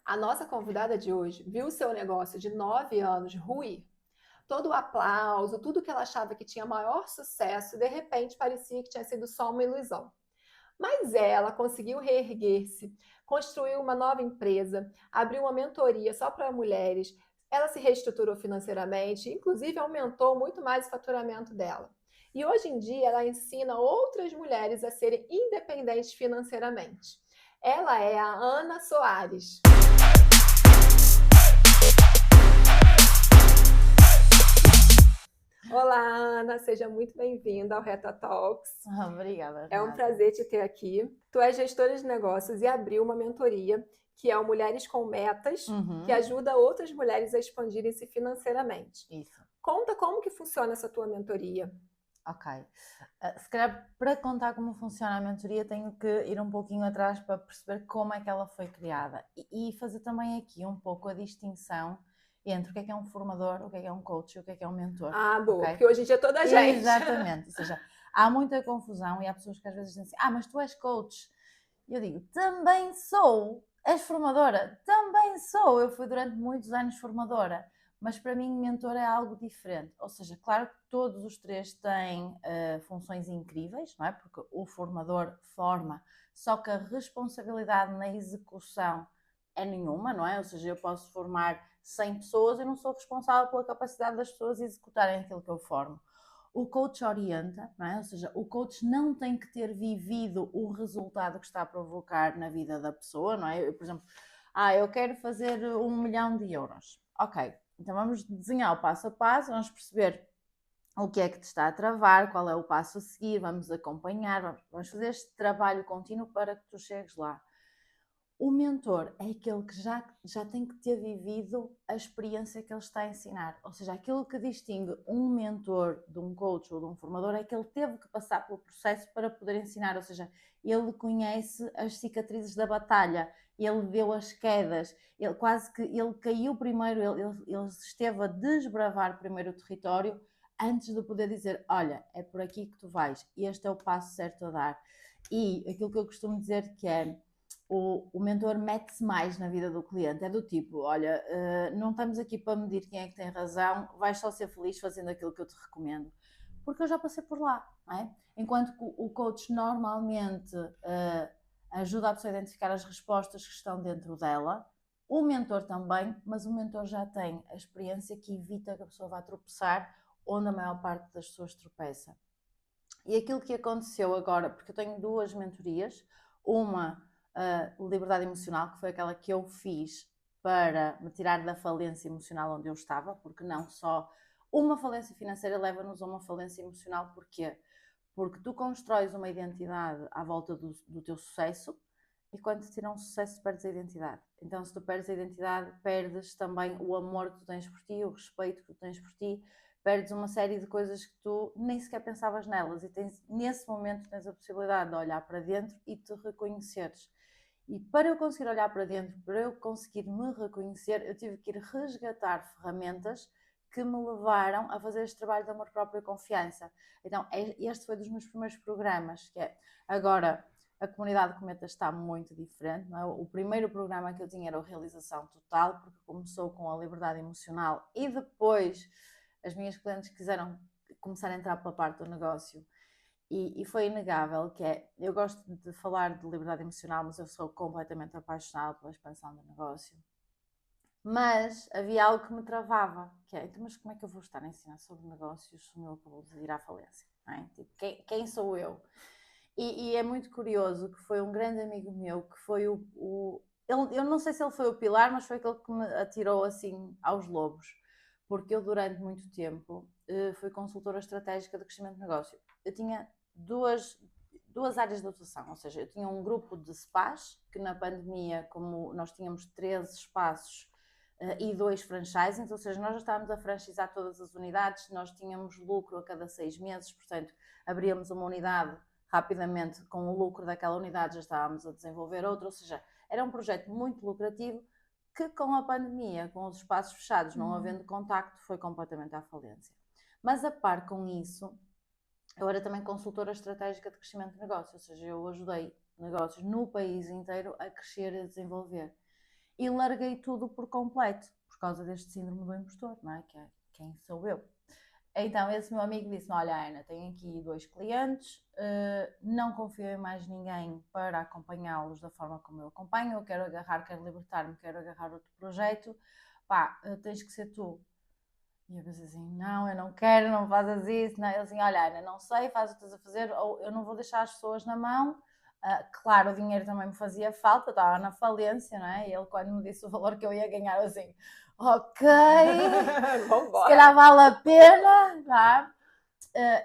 A nossa convidada de hoje viu seu negócio de 9 anos ruir. Todo o aplauso, tudo que ela achava que tinha maior sucesso, de repente parecia que tinha sido só uma ilusão. Mas ela conseguiu reerguer-se, construiu uma nova empresa, abriu uma mentoria só para mulheres, ela se reestruturou financeiramente, inclusive aumentou muito mais o faturamento dela. E hoje em dia ela ensina outras mulheres a serem independentes financeiramente. Ela é a Ana Soares. Olá, Ana, seja muito bem-vinda ao Reta Talks. Obrigada, É um Renata. prazer te ter aqui. Tu és gestora de negócios e abriu uma mentoria que é o Mulheres com Metas, que ajuda outras mulheres a expandirem-se financeiramente. Isso. Conta como que funciona essa tua mentoria. Ok. Se calhar, para contar como funciona a mentoria, tenho que ir um pouquinho atrás para perceber como é que ela foi criada e fazer também aqui um pouco a distinção entre o que é um formador, o que é um coach e o que é um mentor. Ah, boa, Okay? porque hoje em dia toda a gente. Exatamente. Ou seja, há muita confusão e há pessoas que às vezes dizem assim, mas tu és coach. E eu digo, também sou. És formadora? Também sou. Eu fui durante muitos anos formadora. Mas para mim, mentor é algo diferente. Ou seja, claro que todos os três têm funções incríveis, não é? Porque o formador forma, só que a responsabilidade na execução é nenhuma, não é? Ou seja, eu posso formar 100 pessoas e não sou responsável pela capacidade das pessoas executarem aquilo que eu formo. O coach orienta, não é? Ou seja, o coach não tem que ter vivido o resultado que está a provocar na vida da pessoa, não é? Eu, por exemplo, eu quero fazer 1 milhão de euros. Ok, então vamos desenhar o passo a passo, vamos perceber o que é que te está a travar, qual é o passo a seguir, vamos acompanhar, vamos fazer este trabalho contínuo para que tu chegues lá. O mentor é aquele que já tem que ter vivido a experiência que ele está a ensinar. Ou seja, aquilo que distingue um mentor de um coach ou de um formador é que ele teve que passar pelo processo para poder ensinar. Ou seja, ele conhece as cicatrizes da batalha, ele deu as quedas, ele caiu primeiro, ele esteve a desbravar primeiro o território antes de poder dizer, olha, é por aqui que tu vais, este é o passo certo a dar. E aquilo que eu costumo dizer que é, o mentor mete-se mais na vida do cliente, é do tipo, olha, não estamos aqui para medir quem é que tem razão, vais só ser feliz fazendo aquilo que eu te recomendo, porque eu já passei por lá, não é? Enquanto que o coach normalmente ajuda a pessoa a identificar as respostas que estão dentro dela, o mentor também, mas o mentor já tem a experiência que evita que a pessoa vá tropeçar onde a maior parte das pessoas tropeça. E aquilo que aconteceu agora, porque eu tenho 2 mentorias, uma liberdade emocional, que foi aquela que eu fiz para me tirar da falência emocional onde eu estava, porque não só uma falência financeira leva-nos a uma falência emocional. Porquê? Porque tu constróis uma identidade à volta do teu sucesso e quando te tiram um sucesso perdes a identidade. Então se tu perdes a identidade, perdes também o amor que tu tens por ti, o respeito que tu tens por ti, perdes uma série de coisas que tu nem sequer pensavas nelas e nesse momento tens a possibilidade de olhar para dentro e te reconheceres. E para eu conseguir olhar para dentro, para eu conseguir me reconhecer, eu tive que ir resgatar ferramentas que me levaram a fazer este trabalho de amor próprio e confiança. Então, este foi dos meus primeiros programas, que é agora a comunidade Cometa está muito diferente, não é? O primeiro programa que eu tinha era o Realização Total, porque começou com a liberdade emocional e depois as minhas clientes quiseram começar a entrar pela parte do negócio. E foi inegável que eu gosto de falar de liberdade emocional, mas eu sou completamente apaixonada pela expansão do negócio. Mas havia algo que me travava, que é, então, mas como é que eu vou estar a ensinar sobre negócios se o meu acabou de ir à falência? Não é? Tipo, quem sou eu? E é muito curioso que foi um grande amigo meu que foi eu não sei se ele foi o pilar, mas foi aquele que me atirou assim aos lobos, porque eu durante muito tempo fui consultora estratégica de crescimento de negócio. Eu tinha duas áreas de atuação, ou seja, eu tinha um grupo de spas, que na pandemia, como nós tínhamos 13 espaços e 2 franchisings, ou seja, nós já estávamos a franchisar todas as unidades, nós tínhamos lucro a cada 6 meses, portanto, abríamos uma unidade rapidamente, com o lucro daquela unidade já estávamos a desenvolver outra, ou seja, era um projeto muito lucrativo que com a pandemia, com os espaços fechados, não havendo contacto, foi completamente à falência. Mas a par com isso, eu era também consultora estratégica de crescimento de negócios, ou seja, eu ajudei negócios no país inteiro a crescer e a desenvolver. e larguei tudo por completo, por causa deste síndrome do impostor, não é? Que é quem sou eu. Então esse meu amigo disse-me, olha Ana, tenho aqui 2 clientes, não confio em mais ninguém para acompanhá-los da forma como eu acompanho, eu quero agarrar, quero libertar-me, quero agarrar outro projeto, pá, tens que ser tu. E eu pensei assim, não, eu não quero, não fazes isso. Não. Ele assim, olha Ana, não sei, faz o que estás a fazer, ou eu não vou deixar as pessoas na mão. Claro, o dinheiro também me fazia falta, eu estava na falência, não é? E ele quando me disse o valor que eu ia ganhar, eu assim, ok, se calhar vale a pena, tá?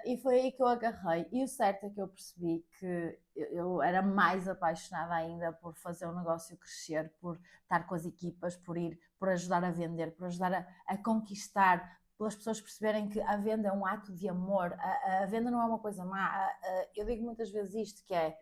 E foi aí que eu agarrei. E o certo é que eu percebi que eu era mais apaixonada ainda por fazer o negócio crescer, por estar com as equipas, por ajudar a vender, por ajudar a conquistar, pelas pessoas perceberem que a venda é um ato de amor, a venda não é uma coisa má. Eu digo muitas vezes isto, que é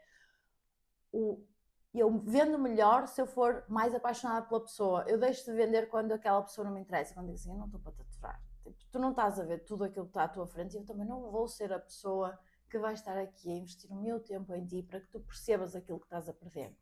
eu vendo melhor se eu for mais apaixonada pela pessoa. Eu deixo de vender quando aquela pessoa não me interessa, quando digo assim, eu não estou para te aturar. Tipo, tu não estás a ver tudo aquilo que está à tua frente e eu também não vou ser a pessoa que vai estar aqui a investir o meu tempo em ti para que tu percebas aquilo que estás a perder.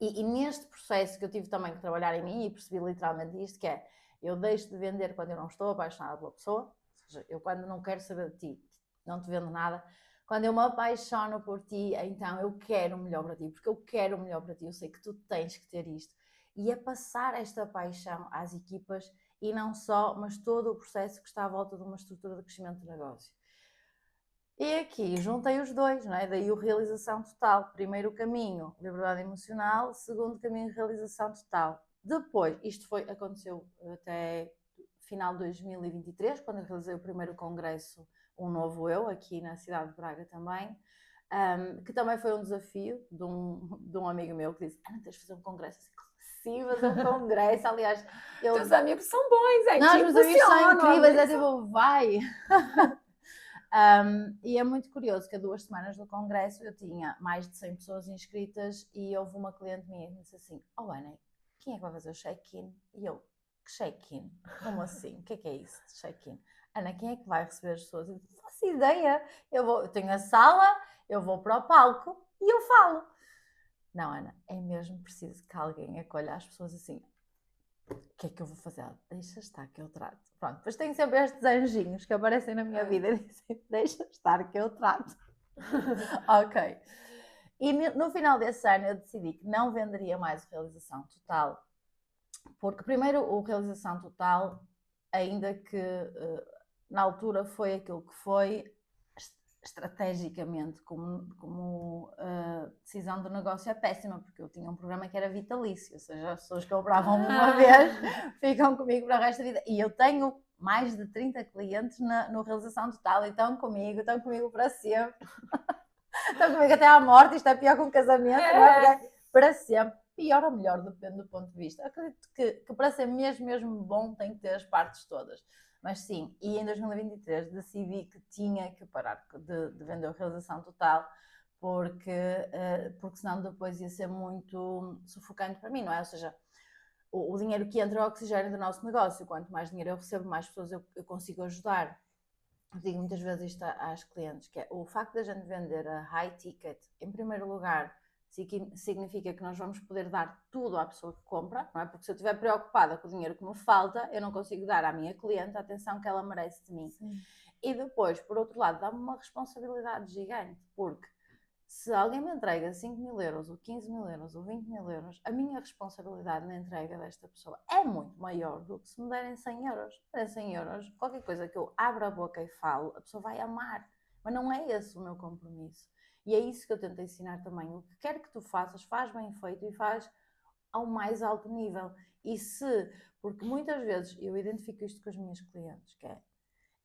E neste processo que eu tive também que trabalhar em mim e percebi literalmente isto, que é, eu deixo de vender quando eu não estou apaixonada pela pessoa, ou seja, eu quando não quero saber de ti, não te vendo nada. Quando eu me apaixono por ti, então eu quero o melhor para ti, porque eu quero o melhor para ti, eu sei que tu tens que ter isto. E é passar esta paixão às equipas e não só, mas todo o processo que está à volta de uma estrutura de crescimento de negócio. E aqui juntei os dois, não é? Daí o realização total. Primeiro caminho, liberdade emocional. Segundo caminho, realização total. Depois, aconteceu até final de 2023, quando eu realizei o primeiro congresso Um Novo Eu, aqui na cidade de Braga também, que também foi um desafio de um amigo meu que disse, tens de fazer um congresso assim, sim, fazer um congresso, aliás... Teus amigos são bons, hein? Não, os meus amigos são incríveis, é tipo, vai... E é muito curioso que há 2 semanas do congresso eu tinha mais de 100 pessoas inscritas e houve uma cliente minha que me disse assim, oh Ana, quem é que vai fazer o check-in? E eu, que check-in? Como assim? O que é isso de check-in? Ana, quem é que vai receber as pessoas? Eu não faço ideia, eu tenho a sala, eu vou para o palco e eu falo. Não Ana, é mesmo preciso que alguém acolha as pessoas assim, o que é que eu vou fazer? Deixa estar que eu trato. Pronto, depois tenho sempre estes anjinhos que aparecem na minha vida e dizem, deixa estar que eu trato. Ok. E no final desse ano eu decidi que não venderia mais o Realização Total, porque primeiro o Realização Total, ainda que na altura foi aquilo que foi, estrategicamente, como decisão do negócio é péssima, porque eu tinha um programa que era vitalício, ou seja, as pessoas compravam uma vez, ficam comigo para o resto da vida. E eu tenho mais de 30 clientes no Realização Total e estão comigo para sempre. Estão comigo até à morte, isto é pior que um casamento, não é? Porque para sempre. Pior ou melhor, depende do ponto de vista. Acredito que para ser mesmo bom tem que ter as partes todas. Mas sim, e em 2023 decidi que tinha que parar de vender a Realização Total, porque senão depois ia ser muito sufocante para mim, não é? Ou seja, o dinheiro que entra é o oxigênio do nosso negócio. Quanto mais dinheiro eu recebo, mais pessoas eu consigo ajudar. Eu digo muitas vezes isto às clientes, que é o facto de a gente vender a high ticket, em primeiro lugar, significa que nós vamos poder dar tudo à pessoa que compra, não é? Porque se eu estiver preocupada com o dinheiro que me falta, eu não consigo dar à minha cliente a atenção que ela merece de mim. Sim. E depois, por outro lado, dá-me uma responsabilidade gigante, porque se alguém me entrega 5.000 euros, ou 15.000 euros, ou 20.000 euros, a minha responsabilidade na entrega desta pessoa é muito maior do que se me derem 100 euros. Se me derem 100 euros, qualquer coisa que eu abra a boca e falo, a pessoa vai amar. Mas não é esse o meu compromisso. E é isso que eu tento ensinar também. O que quer que tu faças, faz bem feito e faz ao mais alto nível. Porque muitas vezes eu identifico isto com as minhas clientes, que é,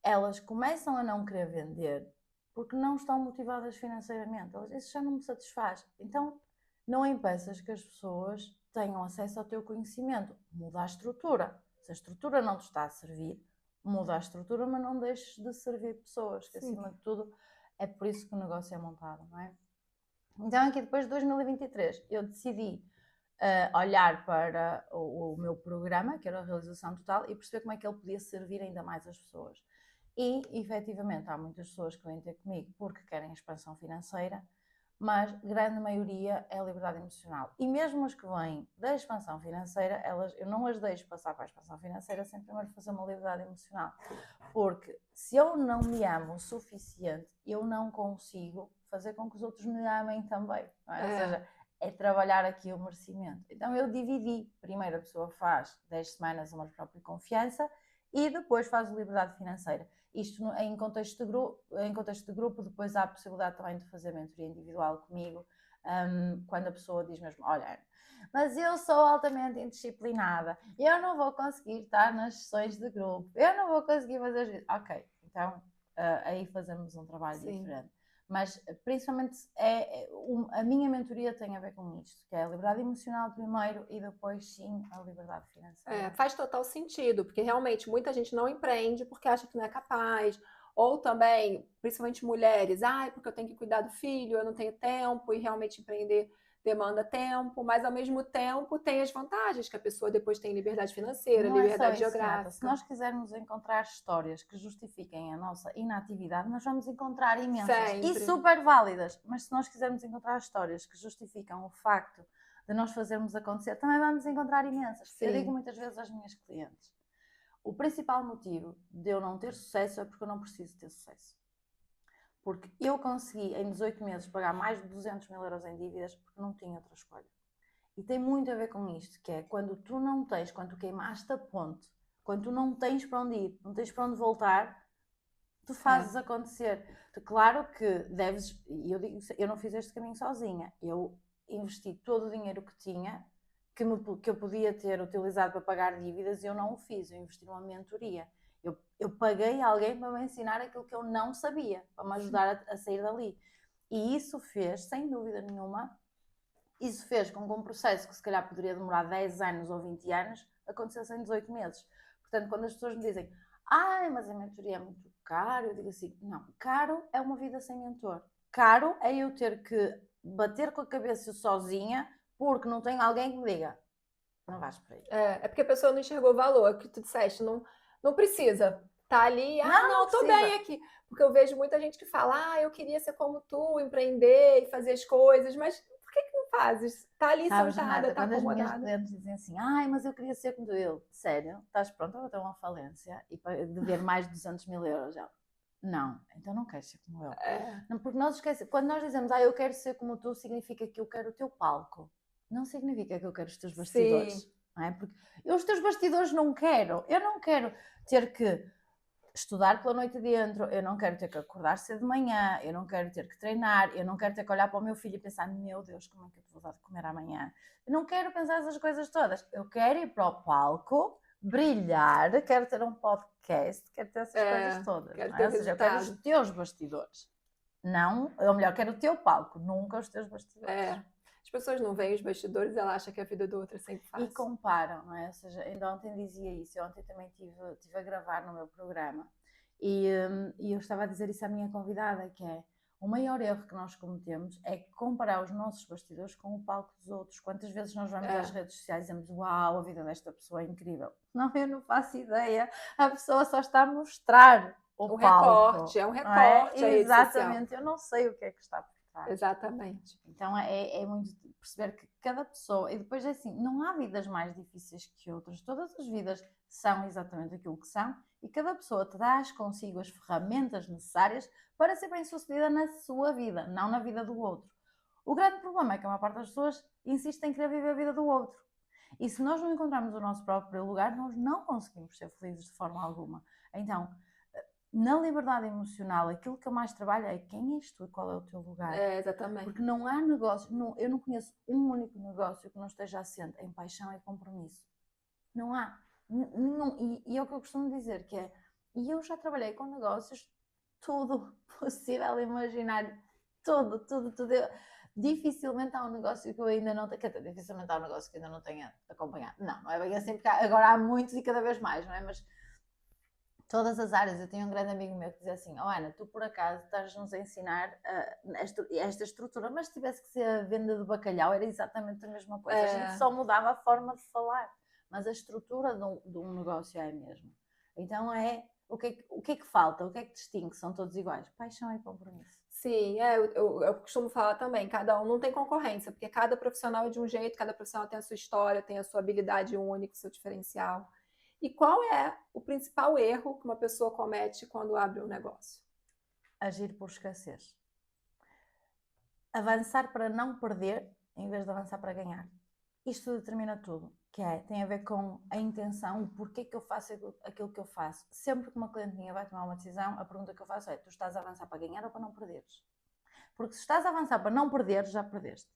elas começam a não querer vender porque não estão motivadas financeiramente. Isso já não me satisfaz. Então, não impeças que as pessoas tenham acesso ao teu conhecimento. Muda a estrutura. Se a estrutura não te está a servir, muda a estrutura, mas não deixes de servir pessoas, que acima de tudo é por isso que o negócio é montado, não é? Então aqui depois de 2023 eu decidi olhar para o meu programa, que era a Realização Total, e perceber como é que ele podia servir ainda mais as pessoas. E, efetivamente, há muitas pessoas que vêm ter comigo porque querem expansão financeira, mas grande maioria é a liberdade emocional. E mesmo as que vêm da expansão financeira, eu não as deixo passar para a expansão financeira sem primeiro fazer uma liberdade emocional. Porque se eu não me amo o suficiente, eu não consigo fazer com que os outros me amem também. Não é? Ou seja, é trabalhar aqui o merecimento. Então eu dividi. Primeiro a pessoa faz 10 semanas amor próprio e confiança e depois faz a liberdade financeira. Isto em contexto de grupo, depois há a possibilidade também de fazer mentoria individual comigo, quando a pessoa diz mesmo, olha, mas eu sou altamente indisciplinada, eu não vou conseguir estar nas sessões de grupo, eu não vou conseguir fazer... Ok, então aí fazemos um trabalho diferente. Mas principalmente a minha mentoria tem a ver com isto, que é a liberdade emocional primeiro e depois sim a liberdade financeira. Faz total sentido, porque realmente muita gente não empreende porque acha que não é capaz, ou também, principalmente mulheres, porque eu tenho que cuidar do filho, eu não tenho tempo, e realmente empreender demanda tempo, mas ao mesmo tempo tem as vantagens, que a pessoa depois tem liberdade financeira, não liberdade é só isso, geográfica. Renata. Se nós quisermos encontrar histórias que justifiquem a nossa inatividade, nós vamos encontrar imensas Sempre. e super válidas, mas se nós quisermos encontrar histórias que justificam o facto de nós fazermos acontecer, também vamos encontrar imensas. Sim. Eu digo muitas vezes às minhas clientes, o principal motivo de eu não ter sucesso é porque eu não preciso ter sucesso. Porque eu consegui em 18 meses pagar mais de 200 mil euros em dívidas porque não tinha outra escolha. E tem muito a ver com isto, que é quando tu não tens, quando tu queimaste a ponte, quando tu não tens para onde ir, não tens para onde voltar, tu fazes acontecer. Claro que deves, e eu digo, eu não fiz este caminho sozinha, eu investi todo o dinheiro que tinha, que eu podia ter utilizado para pagar dívidas, e eu não o fiz, eu investi numa mentoria. Eu paguei alguém para me ensinar aquilo que eu não sabia, para me ajudar a sair dali. E isso fez, sem dúvida nenhuma, isso fez com que um processo que se calhar poderia demorar 10 anos ou 20 anos acontecesse em 18 meses. Portanto, quando as pessoas me dizem, mas a mentoria é muito caro, eu digo assim, não, caro é uma vida sem mentor. Caro é eu ter que bater com a cabeça sozinha porque não tenho alguém que me diga, não vais por aí. É porque a pessoa não enxergou o valor, que tu disseste, não precisa. Tá ali, não, tô bem aqui. Porque eu vejo muita gente que fala, eu queria ser como tu, empreender e fazer as coisas, mas por que não fazes? Tá ali sentada, Renata, tá quando acomodada. as minhas clientes dizem assim, mas eu queria ser como eu. Sério? Estás pronta para ter uma falência e para dever mais de 200 mil euros? Não, então não queres ser como eu. Não, porque nós esquecemos, quando nós dizemos, eu quero ser como tu, significa que eu quero o teu palco. Não significa que eu quero os teus bastidores. Não é? Porque eu os teus bastidores não quero. Eu não quero ter que estudar pela noite dentro, eu não quero ter que acordar cedo de manhã, eu não quero ter que treinar, eu não quero ter que olhar para o meu filho e pensar, meu Deus, como é que eu te vou dar de comer amanhã? Eu não quero pensar essas coisas todas. Eu quero ir para o palco, brilhar, quero ter um podcast, quero ter essas coisas todas. Quero não ter é? Ou seja, eu quero os teus bastidores. Não, ou melhor, quero o teu palco, nunca os teus bastidores. As pessoas não veem os bastidores, ela acha que a vida do outro é sempre fácil. E comparam, não é? Ou seja, ainda ontem dizia isso, eu ontem também estive a gravar no meu programa e eu estava a dizer isso à minha convidada, que é o maior erro que nós cometemos é comparar os nossos bastidores com o palco dos outros. Quantas vezes nós vamos às redes sociais e dizemos, uau, a vida desta pessoa é incrível. Não, eu não faço ideia, a pessoa só está a mostrar o palco. Recorte, é um recorte. Exatamente, eu não sei o que é que está por trás. Exatamente. Então é muito perceber que cada pessoa, e depois é assim, não há vidas mais difíceis que outras, todas as vidas são exatamente aquilo que são e cada pessoa traz consigo as ferramentas necessárias para ser bem sucedida na sua vida, não na vida do outro. O grande problema é que a maior parte das pessoas insiste em querer viver a vida do outro. E se nós não encontrarmos o nosso próprio lugar, nós não conseguimos ser felizes de forma alguma. Então, na liberdade emocional, aquilo que eu mais trabalho é quem és tu e qual é o teu lugar. Exatamente. Porque não há negócio, eu não conheço um único negócio que não esteja assente em paixão e compromisso. Não há. E é o que eu costumo dizer, que é, e eu já trabalhei com negócios, tudo possível, imaginário, tudo. Dificilmente há um negócio que eu ainda não tenha, quer dizer, dificilmente há um negócio que ainda não tenha acompanhado. Não é bem assim, porque agora há muitos e cada vez mais, não é? Mas todas as áreas. Eu tenho um grande amigo meu que dizia assim, Ana, tu por acaso estás-nos a ensinar esta estrutura, mas se tivesse que ser a venda de bacalhau era exatamente a mesma coisa, a gente só mudava a forma de falar, mas a estrutura de um negócio é a mesma. Então o que é que falta? O que é que distingue? São todos iguais? Paixão e compromisso. Sim, eu costumo falar também, cada um não tem concorrência, porque cada profissional é de um jeito, cada profissional tem a sua história, tem a sua habilidade única, o seu diferencial. E qual é o principal erro que uma pessoa comete quando abre um negócio? Agir por escassez. Avançar para não perder, em vez de avançar para ganhar. Isto determina tudo, tem a ver com a intenção, o porquê que eu faço aquilo que eu faço. Sempre que uma cliente minha vai tomar uma decisão, a pergunta que eu faço é: tu estás a avançar para ganhar ou para não perderes? Porque se estás a avançar para não perderes, já perdeste.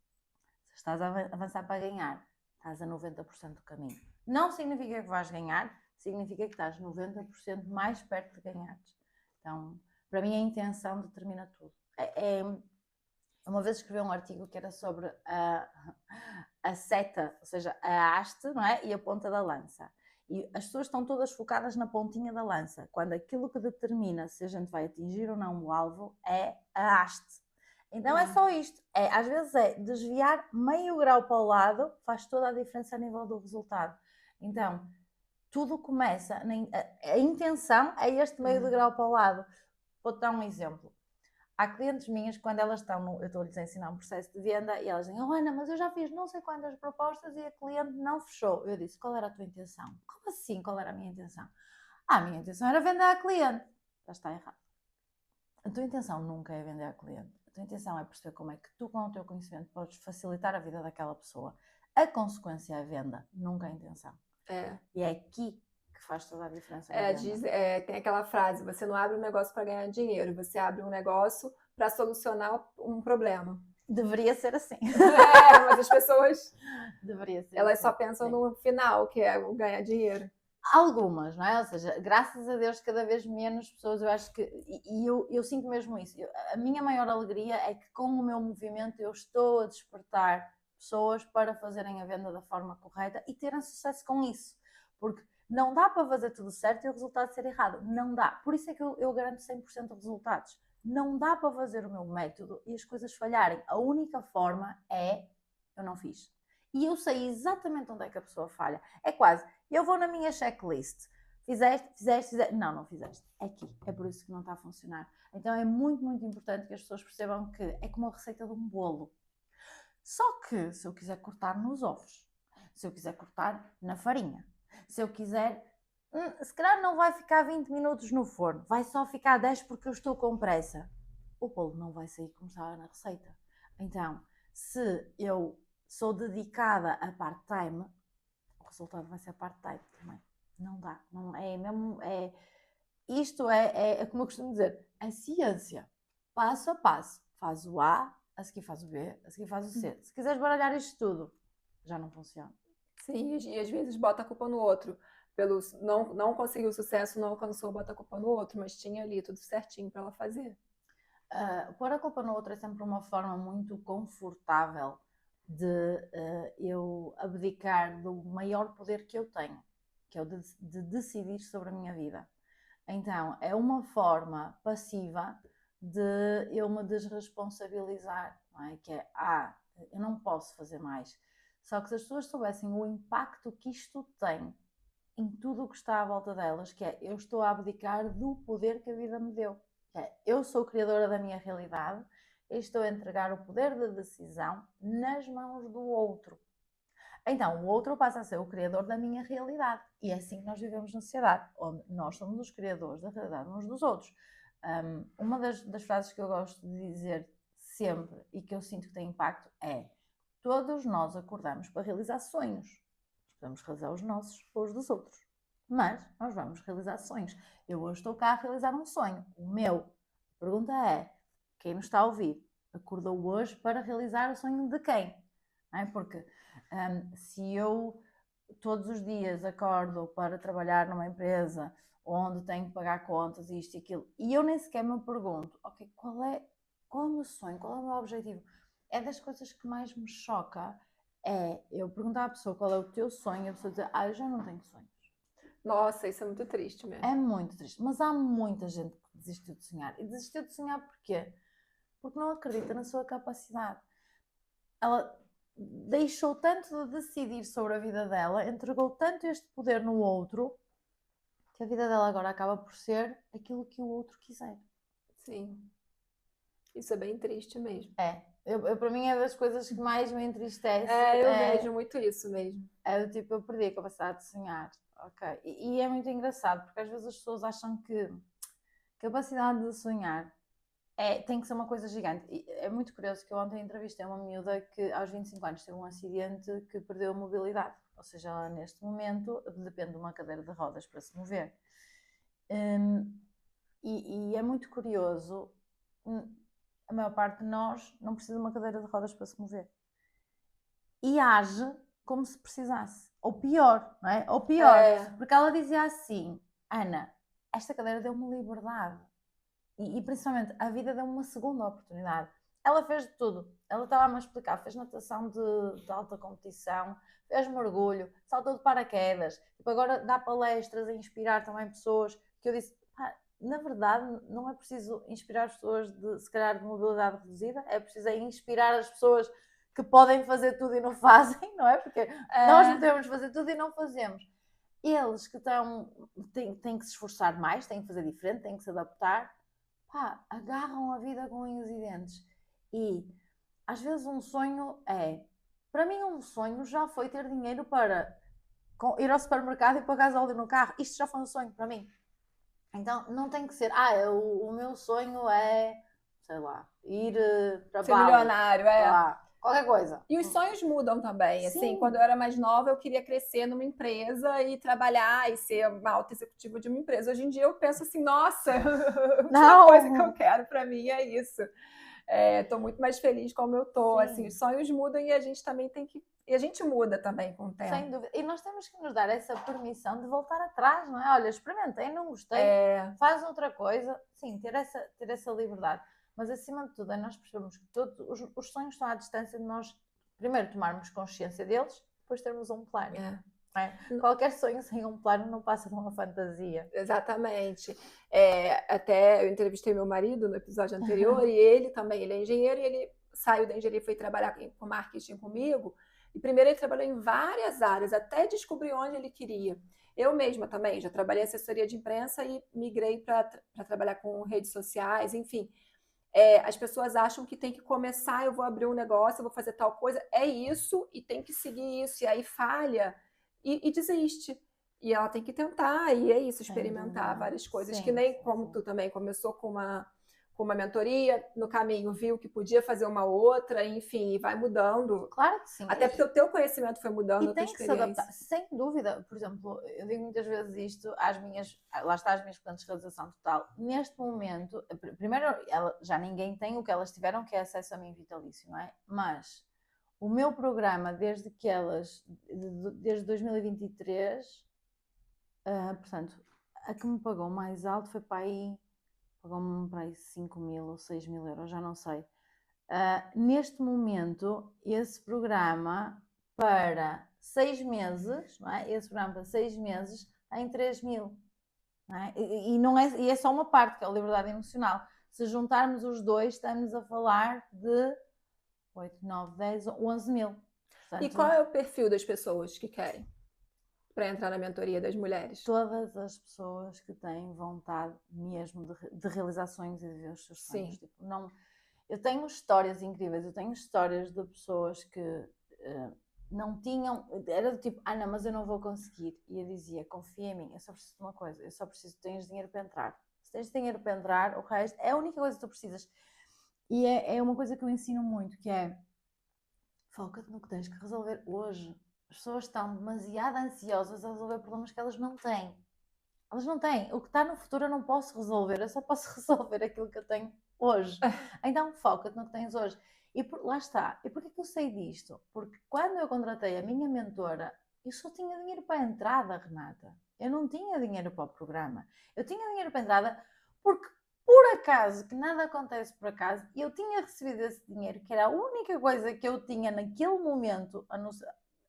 Se estás a avançar para ganhar, estás a 90% do caminho. Não significa que vais ganhar, significa que estás 90% mais perto de ganhares. Então, para mim, a intenção determina tudo. Uma vez escrevi um artigo que era sobre a seta, ou seja, a haste, não é? E a ponta da lança. E as pessoas estão todas focadas na pontinha da lança, quando aquilo que determina se a gente vai atingir ou não o alvo é a haste. Então é só isto. Às vezes desviar meio grau para o lado faz toda a diferença a nível do resultado. Então, tudo começa, a intenção é este meio de grau para o lado. Vou-te dar um exemplo. Há clientes minhas, quando elas estão, eu estou-lhes a ensinar um processo de venda e elas dizem: oh, Ana, mas eu já fiz não sei quantas propostas e a cliente não fechou. Eu disse: qual era a tua intenção? Como assim, qual era a minha intenção? A minha intenção era vender à cliente. Já está errado. A tua intenção nunca é vender à cliente. A tua intenção é perceber como é que tu, com o teu conhecimento, podes facilitar a vida daquela pessoa. A consequência é a venda, nunca a intenção. E é aqui que faz toda a diferença. Tem aquela frase: você não abre um negócio para ganhar dinheiro, você abre um negócio para solucionar um problema. Deveria ser assim. Mas as pessoas elas assim. só pensam no final, que é o ganhar dinheiro. Algumas, não é? Ou seja, graças a Deus, cada vez menos pessoas, eu acho que, eu sinto mesmo isso. A minha maior alegria é que com o meu movimento eu estou a despertar pessoas para fazerem a venda da forma correta e terem sucesso com isso. Porque não dá para fazer tudo certo e o resultado ser errado. Não dá. Por isso é que eu garanto 100% de resultados. Não dá para fazer o meu método e as coisas falharem. A única forma é: eu não fiz. E eu sei exatamente onde é que a pessoa falha. É quase: eu vou na minha checklist. Fizeste. Não, não fizeste. É aqui. É por isso que não está a funcionar. Então é muito, muito importante que as pessoas percebam que é como a receita de um bolo. Só que se eu quiser cortar nos ovos, se eu quiser cortar na farinha, se eu quiser, se calhar não vai ficar 20 minutos no forno, vai só ficar 10 porque eu estou com pressa. O bolo não vai sair como estava na receita. Então, se eu sou dedicada a part-time, o resultado vai ser part-time também. Não dá. Não é mesmo. Isto é como eu costumo dizer: a ciência, passo a passo. Faz o A, a seguir faz o B, a seguir faz o C. Se quiseres baralhar isto tudo, já não funciona. Sim, e às vezes bota a culpa no outro. Não conseguiu sucesso, não alcançou, bota a culpa no outro, mas tinha ali tudo certinho para ela fazer. Pôr a culpa no outro é sempre uma forma muito confortável de eu abdicar do maior poder que eu tenho, que é o de decidir sobre a minha vida. Então, é uma forma passiva de eu me desresponsabilizar, não é? Que é: eu não posso fazer mais. Só que se as pessoas soubessem o impacto que isto tem em tudo o que está à volta delas, que é: eu estou a abdicar do poder que a vida me deu. Que é: eu sou criadora da minha realidade e estou a entregar o poder de decisão nas mãos do outro. Então, o outro passa a ser o criador da minha realidade. E é assim que nós vivemos na sociedade, onde nós somos os criadores da realidade uns dos outros. Uma das frases que eu gosto de dizer sempre e que eu sinto que tem impacto é: todos nós acordamos para realizar sonhos. Podemos realizar os nossos ou os dos outros, mas nós vamos realizar sonhos. Eu hoje estou cá a realizar um sonho, o meu. A pergunta é: quem nos está a ouvir acordou hoje para realizar o sonho de quem? Não é? Porque se eu todos os dias acordo para trabalhar numa empresa onde tenho que pagar contas, isto e aquilo, e eu nem sequer me pergunto: ok, qual é o meu sonho, qual é o meu objetivo? É das coisas que mais me choca, é eu perguntar à pessoa qual é o teu sonho e a pessoa dizer: eu já não tenho sonhos. Nossa, isso é muito triste mesmo. É muito triste, mas há muita gente que desistiu de sonhar. E desistiu de sonhar porquê? Porque não acredita na sua capacidade. Ela deixou tanto de decidir sobre a vida dela, entregou tanto este poder no outro, que a vida dela agora acaba por ser aquilo que o outro quiser. Sim. Isso é bem triste mesmo. Para mim é das coisas que mais me entristece. Eu vejo muito isso mesmo. É do tipo, eu perdi a capacidade de sonhar. Ok. E é muito engraçado, porque às vezes as pessoas acham que capacidade de sonhar tem que ser uma coisa gigante. E é muito curioso que eu ontem entrevistei uma miúda que aos 25 anos teve um acidente que perdeu a mobilidade. Ou seja, ela neste momento depende de uma cadeira de rodas para se mover. E é muito curioso, a maior parte de nós não precisa de uma cadeira de rodas para se mover. E age como se precisasse. Ou pior, não é? Ou pior. Porque ela dizia assim, Ana, esta cadeira deu-me liberdade. E principalmente, a vida deu-me uma segunda oportunidade. Ela fez de tudo. Ela estava-me a explicar, fez natação de alta competição, fez mergulho, saltou de paraquedas. Tipo, agora dá palestras a inspirar também pessoas. Que eu disse, na verdade, não é preciso inspirar as pessoas se calhar de mobilidade reduzida, é preciso inspirar as pessoas que podem fazer tudo e não fazem, não é? Porque nós podemos fazer tudo e não fazemos. Eles que têm que se esforçar mais, têm que fazer diferente, têm que se adaptar, agarram a vida com unhas e dentes. E às vezes um sonho para mim um sonho já foi ter dinheiro para ir ao supermercado e pagar gasóleo no carro. Isto já foi um sonho para mim. Então não tem que ser, o meu sonho é, sei lá, ir para ser milionário, qualquer coisa. E os sonhos mudam também. Sim. Assim, quando eu era mais nova, eu queria crescer numa empresa e trabalhar e ser uma alta executiva de uma empresa. Hoje em dia eu penso assim, nossa, a última coisa que eu quero para mim é isso. Estou muito mais feliz como eu estou. Assim, os sonhos mudam e a gente também tem que... E a gente muda também com o tempo. Sem dúvida. E nós temos que nos dar essa permissão de voltar atrás, não é? Olha, experimentei, não gostei, faz outra coisa. Sim, ter essa liberdade. Mas acima de tudo, nós percebemos que todos os sonhos estão à distância de nós primeiro tomarmos consciência deles, depois termos um plano. Qualquer sonho sem um plano não passa de uma fantasia. Exatamente. Até eu entrevistei meu marido no episódio anterior e ele também, ele é engenheiro e ele saiu da engenharia e foi trabalhar com marketing comigo. E primeiro ele trabalhou em várias áreas, até descobrir onde ele queria. Eu mesma também, já trabalhei em assessoria de imprensa e migrei para trabalhar com redes sociais, enfim. As pessoas acham que tem que começar, eu vou abrir um negócio, eu vou fazer tal coisa, é isso e tem que seguir isso, e aí falha e desiste. E ela tem que tentar, e é isso, experimentar várias coisas, que nem como tu também começou com uma mentoria, no caminho viu que podia fazer uma outra, enfim, e vai mudando. Claro que sim. Até porque o teu conhecimento foi mudando, a tua experiência. E tem que se adaptar, sem dúvida. Por exemplo, eu digo muitas vezes isto às minhas clientes de realização total. Neste momento, primeiro, já ninguém tem o que elas tiveram, que é acesso a mim vitalício, não é? Mas o meu programa, desde 2023, portanto, a que me pagou mais alto foi para aí... Pagou-me para aí 5.000 ou 6.000 euros, já não sei. Neste momento, esse programa para 6 meses, não é? Esse programa para 6 meses está em 3.000. Não é? E é só uma parte, que é a liberdade emocional. Se juntarmos os dois, estamos a falar de 8, 9, 10, 11 mil. Portanto, e qual é o perfil das pessoas que querem para entrar na mentoria das mulheres? Todas as pessoas que têm vontade mesmo de realizar sonhos e de viver os seus sonhos. Tipo, não, eu tenho histórias incríveis, eu tenho histórias de pessoas que não tinham, era do tipo, Ana, mas eu não vou conseguir. E eu dizia, confia em mim, eu só preciso de uma coisa, eu só preciso que tenhas dinheiro para entrar. Se tens dinheiro para entrar, o resto é a única coisa que tu precisas. E é uma coisa que eu ensino muito, que é, foca-te no que tens que resolver hoje. As pessoas estão demasiado ansiosas a resolver problemas que elas não têm. Elas não têm. O que está no futuro eu não posso resolver. Eu só posso resolver aquilo que eu tenho hoje. Então foca-te no que tens hoje. Lá está. E porquê que eu sei disto? Porque quando eu contratei a minha mentora, eu só tinha dinheiro para a entrada, Renata. Eu não tinha dinheiro para o programa. Eu tinha dinheiro para a entrada porque, por acaso, que nada acontece por acaso, eu tinha recebido esse dinheiro, que era a única coisa que eu tinha naquele momento,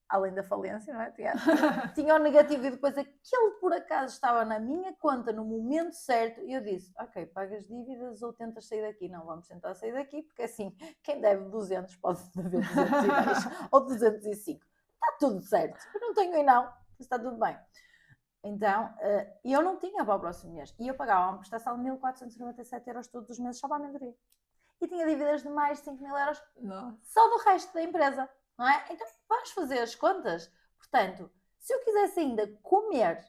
além da falência, não é? Tinha o negativo e depois aquele por acaso estava na minha conta no momento certo e eu disse, ok, pagas dívidas ou tentas sair daqui? Não, vamos tentar sair daqui porque assim, quem deve 200 pode dever 210 ou 205. Está tudo certo. Eu não tenho e não, está tudo bem. Então, eu não tinha para o próximo mês e eu pagava uma prestação de 1.497 euros todos os meses só para a mentoria. e tinha dívidas de mais de 5 mil euros Nossa. só do resto da empresa, não é? Então vais fazer as contas. Portanto, se eu quisesse ainda comer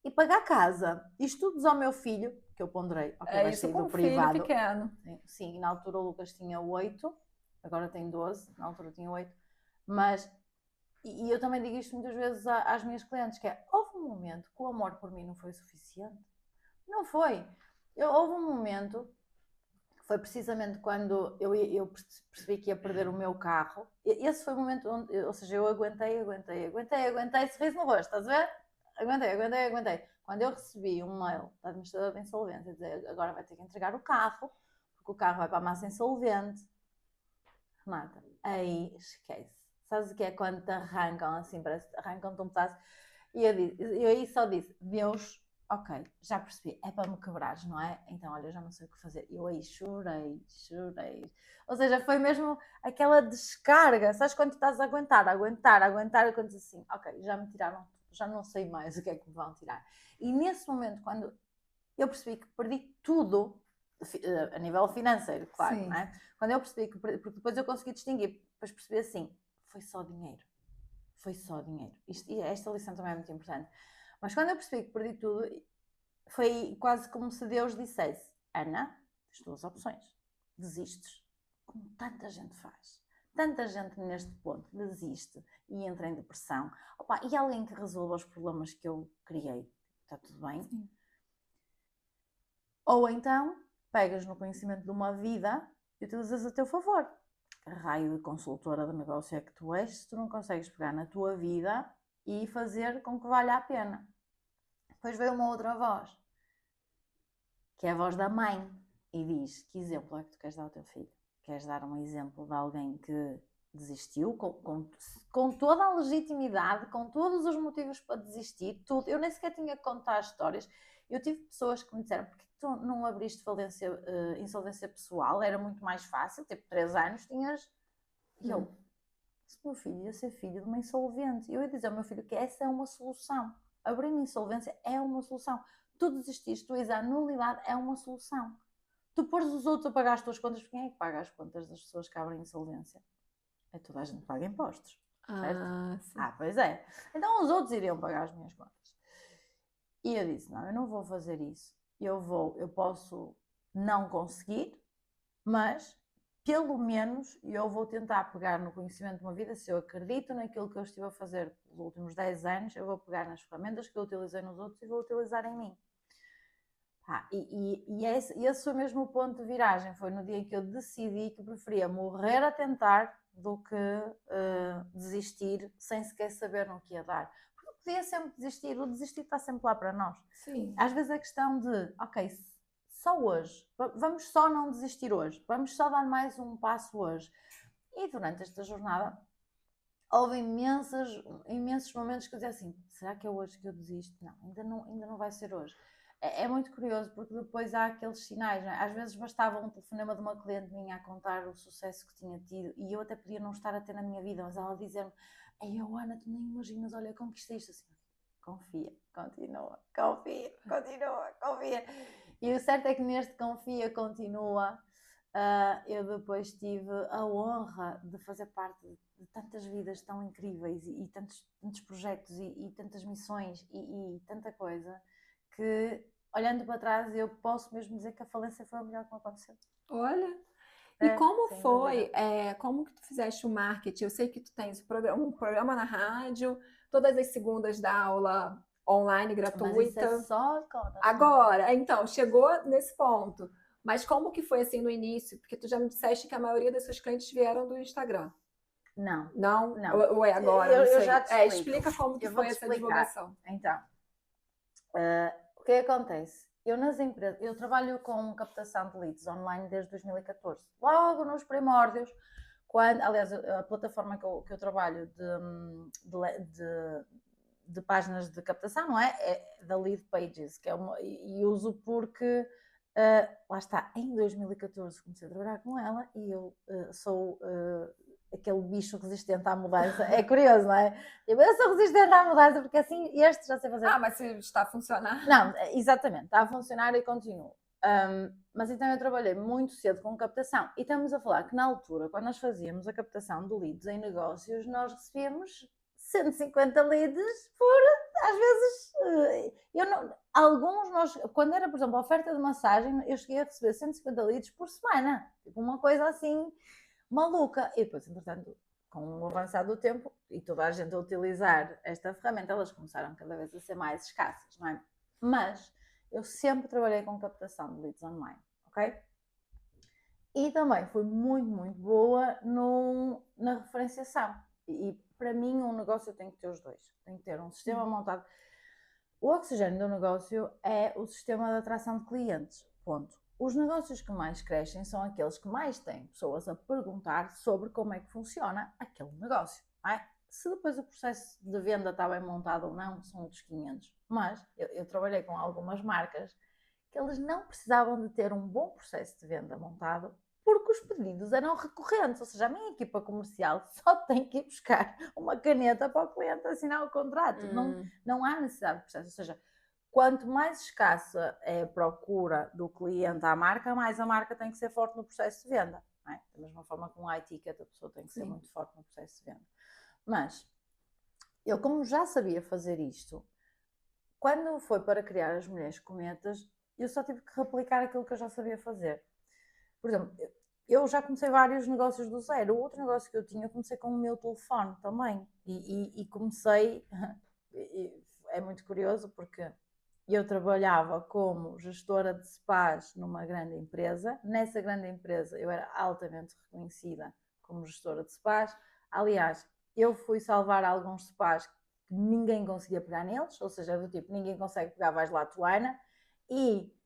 e pagar casa e estudos ao meu filho, que eu ponderei, ok, vai Isso sair com do um filho privado. pequeno. Sim, na altura o Lucas tinha 8, agora tem 12, na altura tinha 8, mas, e eu também digo isto muitas vezes às minhas clientes, que é, houve um momento que o amor por mim não foi suficiente. Não foi. Houve um momento, foi precisamente quando eu percebi que ia perder o meu carro. Esse foi o momento onde, ou seja, eu aguentei, sorriso no rosto, estás a ver? Aguentei. Quando eu recebi um mail da administradora de insolvência a dizer agora vai ter que entregar o carro, porque o carro vai para a massa insolvente, Renata, aí esquece. Sabes o que é quando te arrancam assim, parece que arrancam-te um pedaço? E eu aí só disse, Deus, ok, já percebi, é para me quebrares, não é? Então, olha, eu já não sei o que fazer. Eu aí chorei. Ou seja, foi mesmo aquela descarga. Sabes quando tu estás a aguentar, e quando dizes assim, ok, já me tiraram, já não sei mais o que é que me vão tirar. E nesse momento, quando eu percebi que perdi tudo, a nível financeiro, claro, Sim. não é? Quando eu percebi que perdi, porque depois eu consegui distinguir, depois percebi assim, foi só dinheiro. Esta lição também é muito importante. Mas quando eu percebi que perdi tudo, foi quase como se Deus dissesse, Ana, tens duas opções. Desistes, como tanta gente faz. Tanta gente neste ponto desiste e entra em depressão. Opa, e alguém que resolva os problemas que eu criei, está tudo bem? Sim. Ou então, pegas no conhecimento de uma vida e utilizas a teu favor. Que raio de consultora de negócio é que tu és se tu não consegues pegar na tua vida e fazer com que valha a pena? Depois veio uma outra voz, que é a voz da mãe, e diz, que exemplo é que tu queres dar ao teu filho? Queres dar um exemplo de alguém que desistiu, com toda a legitimidade, com todos os motivos para desistir, tudo. Eu nem sequer tinha que contar histórias. Eu tive pessoas que me disseram, porque tu não abriste insolvência pessoal? Era muito mais fácil, tipo 3 anos tinhas... E eu, se o meu filho ia ser filho de uma insolvente, eu ia dizer ao meu filho que essa é uma solução. Abrir uma insolvência é uma solução. Tu desististe, tu ires à nulidade, é uma solução. Tu pôres os outros a pagar as tuas contas, quem é que paga as contas das pessoas que abrem insolvência? É toda a gente que paga impostos, certo? Sim. Pois é. Então os outros iriam pagar as minhas contas. E eu disse, não, eu não vou fazer isso. Eu posso não conseguir, mas pelo menos eu vou tentar pegar no conhecimento de uma vida. Se eu acredito naquilo que eu estive a fazer pelos últimos 10 anos, eu vou pegar nas ferramentas que eu utilizei nos outros e vou utilizar em mim. Esse foi mesmo o ponto de viragem. Foi no dia em que eu decidi que preferia morrer a tentar do que desistir sem sequer saber no que ia dar. Porque eu podia sempre desistir, o desistir está sempre lá para nós. Sim. Às vezes a questão de, ok, só hoje, vamos só não desistir hoje, vamos só dar mais um passo hoje. E durante esta jornada houve imensos momentos que eu dizia assim, será que é hoje que eu desisto? Não, ainda não vai ser hoje. É muito curioso, porque depois há aqueles sinais, não é? Às vezes bastava um telefonema de uma cliente minha a contar o sucesso que tinha tido, e eu até podia não estar a ter na minha vida, mas ela dizer-me, ei, Ana, tu nem imaginas, olha, conquistei isto. Assim, confia, continua. E o certo é que neste confia, continua, eu depois tive a honra de fazer parte de tantas vidas tão incríveis e tantos projetos e tantas missões e tanta coisa, que olhando para trás eu posso mesmo dizer que a falência foi o melhor que me aconteceu. Olha, e como sem foi, dúvida. como que tu fizeste o marketing? Eu sei que tu tens um programa na rádio, todas as segundas dá aula online gratuita. Mas isso é só agora. Então, chegou nesse ponto. Mas como que foi assim no início? Porque tu já me disseste que a maioria das suas clientes vieram do Instagram. Não. Não? Ou é agora? Eu já te explico. Explica como que foi essa divulgação. Então, o que acontece? Eu nas empresas, eu trabalho com captação de leads online desde 2014. Logo nos primórdios, aliás, a plataforma que eu trabalho de páginas de captação, não é? É da Lead Pages, que é e uso porque lá está, em 2014 comecei a trabalhar com ela e eu sou aquele bicho resistente à mudança. É curioso, não é? Eu sou resistente à mudança porque assim este já sei fazer. Mas se está a funcionar. Não, exatamente, está a funcionar e continuo. Mas então eu trabalhei muito cedo com captação e estamos a falar que na altura, quando nós fazíamos a captação de leads em negócios, nós recebíamos 150 leads por, às vezes, quando era, por exemplo, a oferta de massagem, eu cheguei a receber 150 leads por semana, tipo uma coisa assim maluca. E depois, entretanto, com o avançar do tempo e toda a gente a utilizar esta ferramenta, elas começaram cada vez a ser mais escassas, não é? Mas eu sempre trabalhei com captação de leads online, ok? E também fui muito, muito boa na referenciação. E para mim um negócio tem que ter os dois. Tem que ter um sistema montado. O oxigênio do negócio é o sistema de atração de clientes, ponto. Os negócios que mais crescem são aqueles que mais têm pessoas a perguntar sobre como é que funciona aquele negócio, não é? Se depois o processo de venda está bem montado ou não, são outros 500. Mas eu trabalhei com algumas marcas que eles não precisavam de ter um bom processo de venda montado porque os pedidos eram recorrentes, ou seja, a minha equipa comercial só tem que ir buscar uma caneta para o cliente assinar o contrato. Não há necessidade de processo, ou seja, quanto mais escassa é a procura do cliente à marca, mais a marca tem que ser forte no processo de venda. Não é? Da mesma forma que um IT, que a pessoa tem que ser muito forte no processo de venda. Mas eu, como já sabia fazer isto, quando foi para criar as Mulheres Cometas, eu só tive que replicar aquilo que eu já sabia fazer. Por exemplo, eu já comecei vários negócios do zero. O outro negócio que eu tinha, eu comecei com o meu telefone também. E comecei... É muito curioso porque eu trabalhava como gestora de spas numa grande empresa. Nessa grande empresa eu era altamente reconhecida como gestora de spas. Aliás, eu fui salvar alguns spas que ninguém conseguia pegar neles, ou seja, do tipo, ninguém consegue pegar, vais lá, tu, Ana. E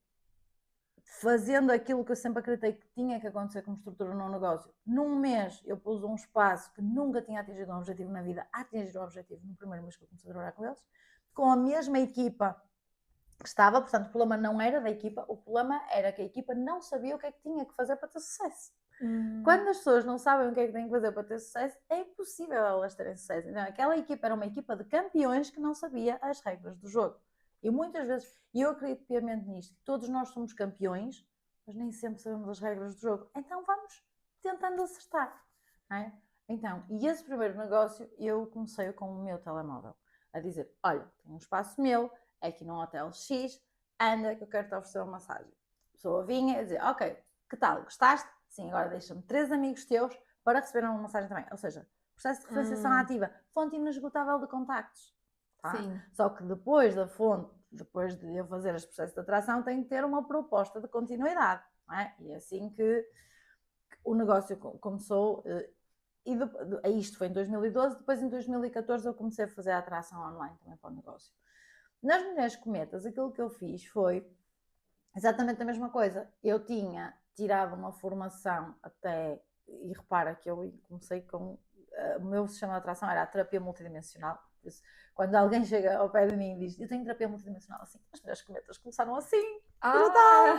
fazendo aquilo que eu sempre acreditei que tinha que acontecer como estrutura num negócio. Num mês eu pus um espaço que nunca tinha atingido um objetivo na vida, a atingir um objetivo no primeiro mês que eu comecei a trabalhar com eles, com a mesma equipa que estava, portanto o problema não era da equipa, o problema era que a equipa não sabia o que é que tinha que fazer para ter sucesso. Quando as pessoas não sabem o que é que têm que fazer para ter sucesso, é impossível elas terem sucesso. Então, aquela equipa era uma equipa de campeões que não sabia as regras do jogo. E muitas vezes, e eu acredito piamente nisto, que todos nós somos campeões, mas nem sempre sabemos as regras do jogo. Então vamos tentando acertar. Não é? Então, e esse primeiro negócio, eu comecei com o meu telemóvel. A dizer, olha, tenho um espaço meu, é aqui num hotel X, anda que eu quero te oferecer uma massagem. A pessoa vinha e dizia, ok, que tal, gostaste? Sim, agora deixa-me 3 amigos teus para receber uma massagem também. Ou seja, processo de referenciação ativa, fonte inesgotável de contactos. Tá? Só que depois da fonte, depois de eu fazer este processo de atração, tem que ter uma proposta de continuidade. Não é? E é assim que o negócio começou. Isto foi em 2012, depois em 2014 eu comecei a fazer a atração online também para o negócio. Nas Mulheres Cometas, aquilo que eu fiz foi exatamente a mesma coisa. Eu tinha tirado uma formação até, e repara que eu comecei com, o meu sistema de atração era a terapia multidimensional. Quando alguém chega ao pé de mim e diz, eu tenho terapia multidimensional, assim, as Mulheres Cometas começaram assim, brutal,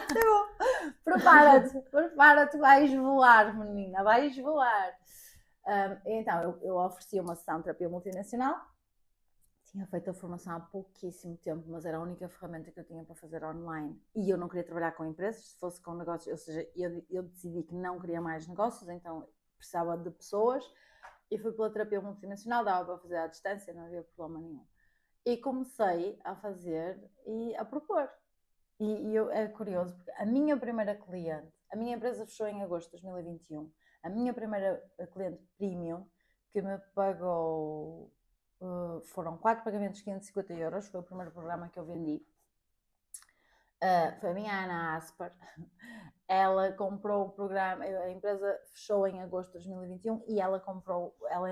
prepara-te, vais voar, menina, vais voar. Então, eu oferecia uma sessão de terapia multidimensional. Tinha feito a formação há pouquíssimo tempo, mas era a única ferramenta que eu tinha para fazer online. E eu não queria trabalhar com empresas, se fosse com negócios, ou seja, eu decidi que não queria mais negócios, então precisava de pessoas. E fui pela terapia multidimensional, dava para fazer à distância, não havia problema nenhum. E comecei a fazer e a propor. E é curioso, porque a minha primeira cliente, a minha empresa fechou em agosto de 2021, a minha primeira cliente premium, que me pagou... foram 4 pagamentos de 550 euros, foi o primeiro programa que eu vendi. Foi a minha Ana Asper. Ela comprou o programa, a empresa fechou em agosto de 2021 e ela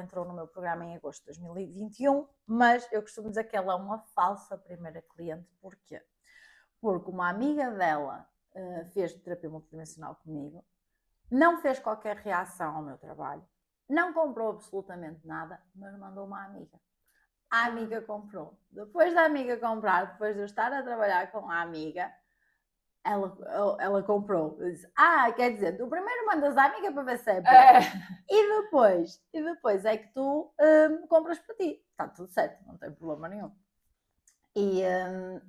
entrou no meu programa em agosto de 2021, mas eu costumo dizer que ela é uma falsa primeira cliente. Porquê? Porque uma amiga dela fez terapia multidimensional comigo, não fez qualquer reação ao meu trabalho, não comprou absolutamente nada, mas mandou uma amiga. A amiga comprou. Depois da amiga comprar, depois de eu estar a trabalhar com a amiga, ela comprou. Eu disse, quer dizer, tu primeiro mandas a amiga para ver se é bom. E depois é que tu compras para ti. Está tudo certo, não tem problema nenhum. E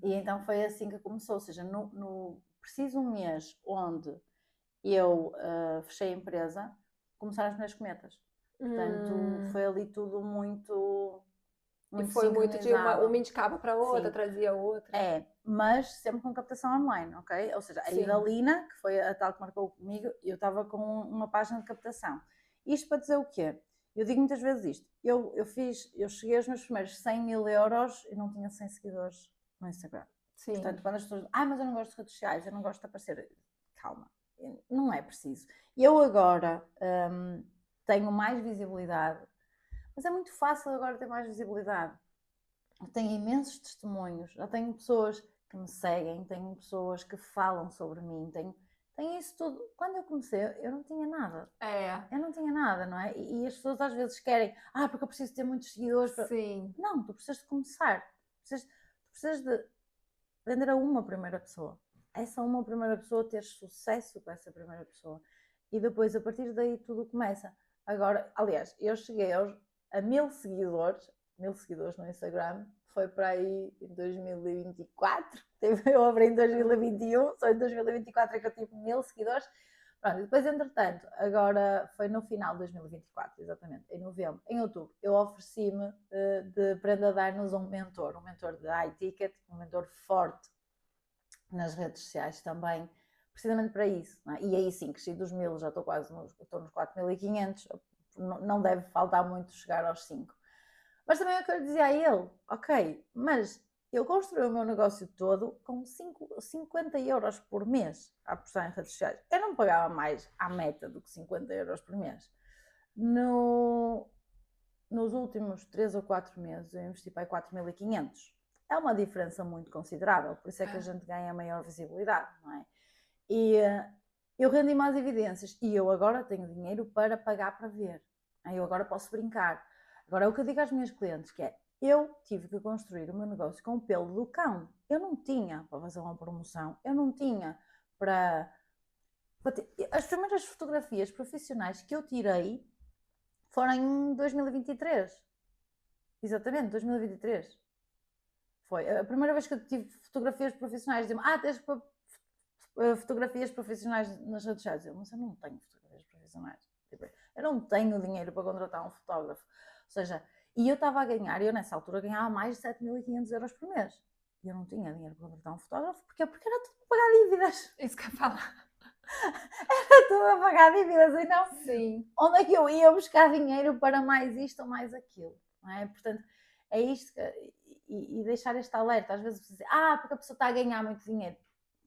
então foi assim que começou. Ou seja, preciso um mês onde eu fechei a empresa, começaram as primeiras cometas. Portanto, foi ali tudo muito E foi muito de uma indicava para outra, Sim. trazia outra. Mas sempre com captação online, ok? Ou seja, a Sim. Idalina, que foi a tal que marcou comigo, eu estava com uma página de captação. Isto para dizer o quê? Eu digo muitas vezes isto. Eu cheguei aos meus primeiros 100 mil euros e não tinha 100 seguidores no Instagram. Sim. Portanto, quando as pessoas dizem, mas eu não gosto de redes sociais, eu não gosto de aparecer. Calma, não é preciso. Eu agora tenho mais visibilidade, mas é muito fácil agora ter mais visibilidade. Eu tenho imensos testemunhos, já tenho pessoas que me seguem, tenho pessoas que falam sobre mim, tenho isso tudo. Quando eu comecei, eu não tinha nada. Eu não tinha nada, não é? E as pessoas às vezes querem, porque eu preciso ter muitos seguidores. Sim. Não, tu precisas de começar. Tu precisas de vender a uma primeira pessoa. Essa uma primeira pessoa, ter sucesso com essa primeira pessoa. E depois, a partir daí, tudo começa. Agora, aliás, eu cheguei a 1000 seguidores no Instagram, foi para aí em 2024, eu abri em 2021, só em 2024 é que eu tive 1000 seguidores. Pronto, depois, entretanto, agora foi no final de 2024, exatamente, em novembro, em outubro, eu ofereci-me para dar-nos um mentor de high ticket, um mentor forte nas redes sociais também, precisamente para isso. Não é? E aí sim, cresci dos 1000, já estou quase nos 4500, não deve faltar muito chegar aos 5. Mas também é o que eu lhe dizia a ele, ok, mas eu construí o meu negócio todo com 50 euros por mês a apostar em redes sociais. Eu não pagava mais à meta do que 50 euros por mês. Nos últimos 3 ou 4 meses eu investi para 4.500. É uma diferença muito considerável, por isso é que a gente ganha maior visibilidade, não é? E eu rendi mais evidências e eu agora tenho dinheiro para pagar para ver. Eu agora posso brincar. Agora é o que eu digo às minhas clientes, que é, eu tive que construir o meu negócio com o pelo do cão. Eu não tinha para fazer uma promoção, eu não tinha para ter... As primeiras fotografias profissionais que eu tirei foram em 2023. Exatamente, 2023. Foi a primeira vez que eu tive fotografias profissionais. Diziam-me, tens fotografias profissionais nas redes sociais. Mas eu não tenho fotografias profissionais. Eu não tenho dinheiro para contratar um fotógrafo. Ou seja, e eu estava a ganhar, eu nessa altura ganhava mais de 7.500 euros por mês. E eu não tinha dinheiro para contratar um fotógrafo. Porque era tudo para pagar dívidas. Isso que eu ia falar. Era tudo a pagar dívidas. Então, sim. Onde é que eu ia buscar dinheiro para mais isto ou mais aquilo? Não é? Portanto, é isto que... E deixar este alerta. Às vezes você diz, porque a pessoa está a ganhar muito dinheiro.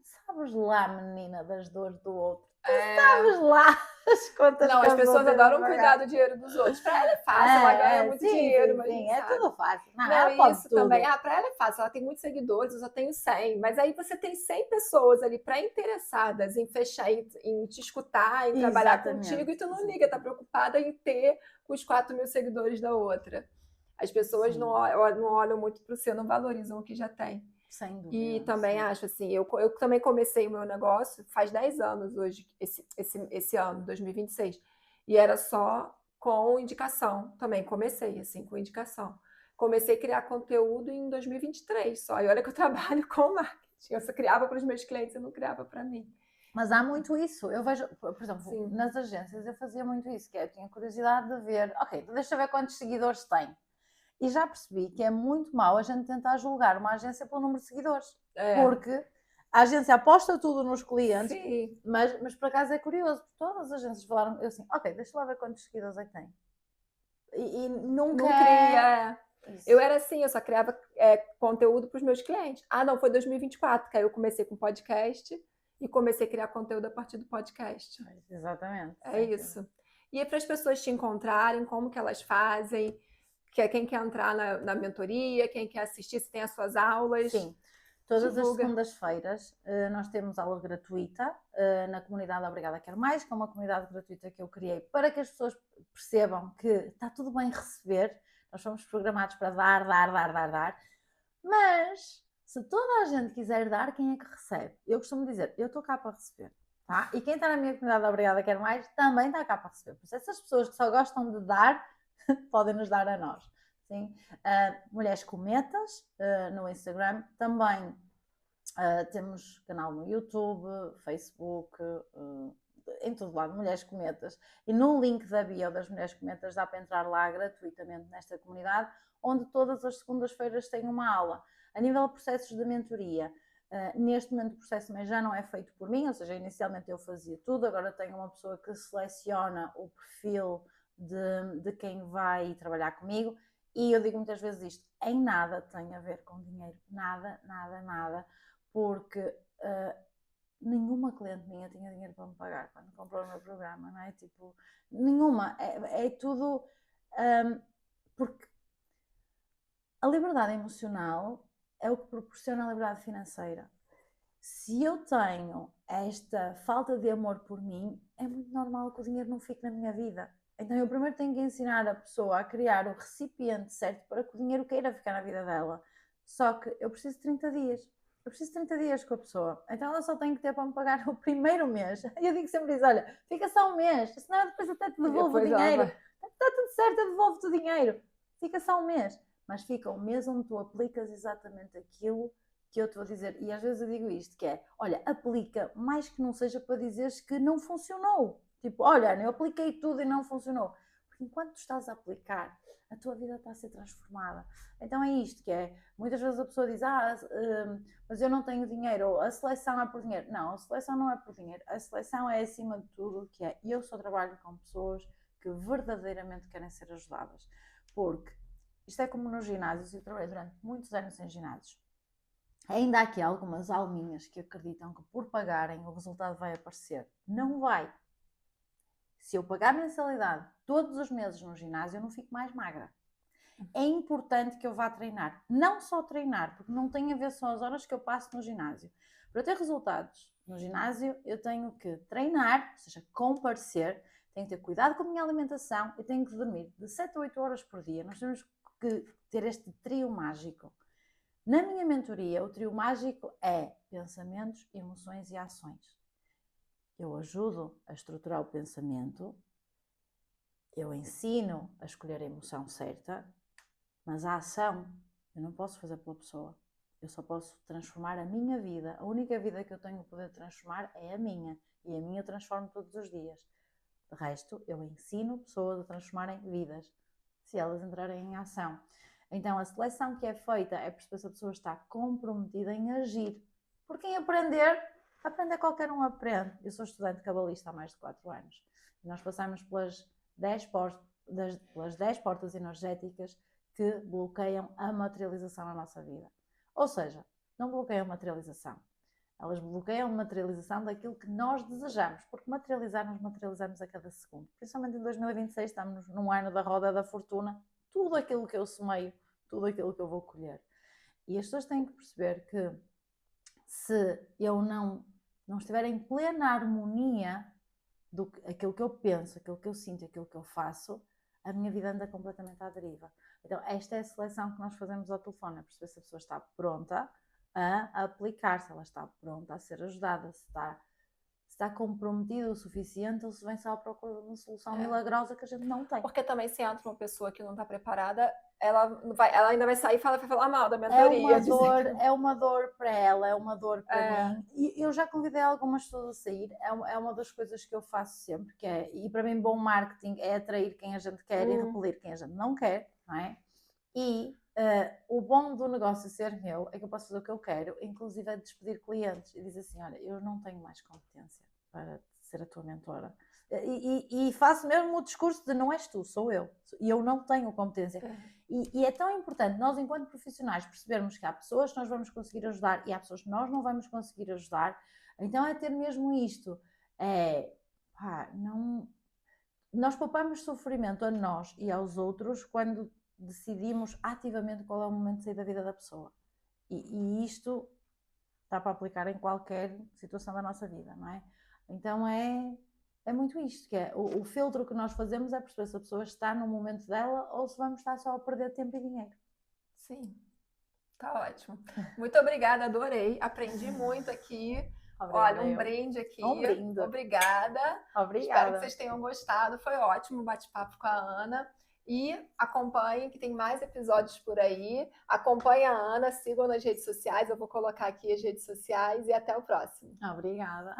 Sabes lá, menina, das dores do outro. Sabes lá as contas. Não, as pessoas adoram cuidar do dinheiro dos outros. Para ela é fácil, ela ganha muito dinheiro. Mas sim, é tudo fácil. Não, isso também. Para ela é fácil, ela tem muitos seguidores, eu só tenho 100. Mas aí você tem 100 pessoas ali pré-interessadas em fechar, em te escutar, em trabalhar contigo, e tu não liga, tá preocupada em ter os 4.000 seguidores da outra. As pessoas não olham muito para o seu, não valorizam o que já tem. Sem dúvida. E também acho assim, eu também comecei o meu negócio faz 10 anos hoje, esse ano, 2026. E era só com indicação. Também comecei assim, com indicação. Comecei a criar conteúdo em 2023 só. E olha que eu trabalho com marketing. Eu só criava para os meus clientes, eu não criava para mim. Mas há muito isso. Eu vejo, por exemplo, nas agências eu fazia muito isso, que eu tinha curiosidade de ver, ok, deixa eu ver quantos seguidores tem. E já percebi que é muito mau a gente tentar julgar uma agência pelo número de seguidores. Porque a agência aposta tudo nos clientes, mas por acaso é curioso, porque todas as agências falaram, eu assim, ok, deixa lá ver quantos seguidores é que tem. E nunca... Não cria... Eu era assim, eu só criava conteúdo para os meus clientes. Não, foi 2024, que aí eu comecei com podcast e comecei a criar conteúdo a partir do podcast. Exatamente. É isso. E para as pessoas te encontrarem, como que elas fazem... Quem quer entrar na mentoria, quem quer assistir, se tem as suas aulas. Sim, todas as segundas-feiras nós temos aula gratuita na comunidade Obrigada Quero Mais, que é uma comunidade gratuita que eu criei para que as pessoas percebam que está tudo bem receber, nós somos programados para dar, mas se toda a gente quiser dar, quem é que recebe? Eu costumo dizer, eu estou cá para receber. Tá? E quem está na minha comunidade Obrigada Quero Mais também está cá para receber. Por isso, essas pessoas que só gostam de dar, podem nos dar a nós. Sim? Mulheres Cometas no Instagram, também Temos canal no YouTube, Facebook, em todo lado, Mulheres Cometas. E no link da bio das Mulheres Cometas dá para entrar lá gratuitamente nesta comunidade, onde todas as segundas-feiras tem uma aula. A nível de processos de mentoria, neste momento o processo também já não é feito por mim, ou seja, inicialmente eu fazia tudo, agora tenho uma pessoa que seleciona o perfil de quem vai trabalhar comigo, e eu digo muitas vezes isto, em nada tem a ver com dinheiro, nada, nada, nada, porque nenhuma cliente minha tinha dinheiro para me pagar quando comprou o meu programa, não é? Tipo, nenhuma, é tudo, porque a liberdade emocional é o que proporciona a liberdade financeira. Se eu tenho esta falta de amor por mim, é muito normal que o dinheiro não fique na minha vida. Então eu primeiro tenho que ensinar a pessoa a criar o recipiente certo para que o dinheiro queira ficar na vida dela. Só que eu preciso de 30 dias. Eu preciso de 30 dias com a pessoa. Então ela só tem que ter para me pagar o primeiro mês. Eu digo sempre isso, olha, fica só um mês, senão depois até te devolvo o dinheiro. Está tudo certo, eu devolvo-te o dinheiro. Fica só um mês. Mas fica um mês onde tu aplicas exatamente aquilo que eu te vou dizer. E às vezes eu digo isto, que é, olha, aplica, mais que não seja para dizeres que não funcionou. Tipo, olha, eu apliquei tudo e não funcionou. Porque enquanto tu estás a aplicar, a tua vida está a ser transformada. Então é isto que é, muitas vezes a pessoa diz, mas eu não tenho dinheiro, ou a seleção é por dinheiro. Não, a seleção não é por dinheiro, a seleção é acima de tudo, que é, eu só trabalho com pessoas que verdadeiramente querem ser ajudadas. Porque isto é como nos ginásios, eu trabalhei durante muitos anos em ginásios. Ainda há aqui algumas alminhas que acreditam que por pagarem o resultado vai aparecer. Não vai. Se eu pagar mensalidade todos os meses no ginásio, eu não fico mais magra. É importante que eu vá treinar. Não só treinar, porque não tem a ver só as horas que eu passo no ginásio. Para ter resultados no ginásio, eu tenho que treinar, ou seja, comparecer, tenho que ter cuidado com a minha alimentação, eu tenho que dormir de 7 a 8 horas por dia. Nós temos que ter este trio mágico. Na minha mentoria, o trio mágico é pensamentos, emoções e ações. Eu ajudo a estruturar o pensamento, eu ensino a escolher a emoção certa, mas a ação eu não posso fazer pela pessoa. Eu só posso transformar a minha vida. A única vida que eu tenho o poder de transformar é a minha. E a minha eu transformo todos os dias. De resto, eu ensino pessoas a transformarem vidas, se elas entrarem em ação. Então, a seleção que é feita é perceber se a pessoa está comprometida em agir. Porque em aprender qualquer um aprende. Eu sou estudante cabalista há mais de 4 anos. E nós passamos pelas 10 portas energéticas que bloqueiam a materialização na nossa vida. Ou seja, não bloqueiam a materialização. Elas bloqueiam a materialização daquilo que nós desejamos. Porque nós materializamos a cada segundo. Principalmente em 2026, estamos num ano da roda da fortuna. Tudo aquilo que eu semeio, tudo aquilo que eu vou colher. E as pessoas têm que perceber que se eu não estiver em plena harmonia do aquilo que eu penso, aquilo que eu sinto, aquilo que eu faço, a minha vida anda completamente à deriva. Então esta é a seleção que nós fazemos ao telefone, é perceber se a pessoa está pronta a aplicar, se ela está pronta a ser ajudada, se está comprometida o suficiente ou se vem só à procura de uma solução milagrosa que a gente não tem. Porque também se entra uma pessoa que não está preparada, ela ainda vai sair e vai falar mal da mentoria. É uma dor para ela, é uma dor para mim. E eu já convidei algumas pessoas a sair, é uma das coisas que eu faço sempre, e para mim bom marketing é atrair quem a gente quer e repelir quem a gente não quer, não é? E o bom do negócio ser meu é que eu posso fazer o que eu quero, inclusive é despedir clientes e dizer assim, olha, eu não tenho mais competência para ser a tua mentora. E faço mesmo o discurso de não és tu, sou eu. E eu não tenho competência. E é tão importante nós, enquanto profissionais, percebermos que há pessoas que nós vamos conseguir ajudar e há pessoas que nós não vamos conseguir ajudar. Então é ter mesmo isto. Nós poupamos sofrimento a nós e aos outros quando decidimos ativamente qual é o momento de sair da vida da pessoa. E isto está para aplicar em qualquer situação da nossa vida, não é? Então é muito isto, que é o filtro que nós fazemos é perceber se a pessoa está no momento dela ou se vamos estar só a perder tempo e dinheiro. Sim, tá ótimo. Muito obrigada, adorei. Aprendi muito aqui. Obrigada, olha, um brinde aqui. Um brinde. Obrigada. Espero que vocês tenham gostado. Foi ótimo o bate-papo com a Ana. E acompanhem que tem mais episódios por aí. Acompanhe a Ana, sigam nas redes sociais. Eu vou colocar aqui as redes sociais e até o próximo. Obrigada.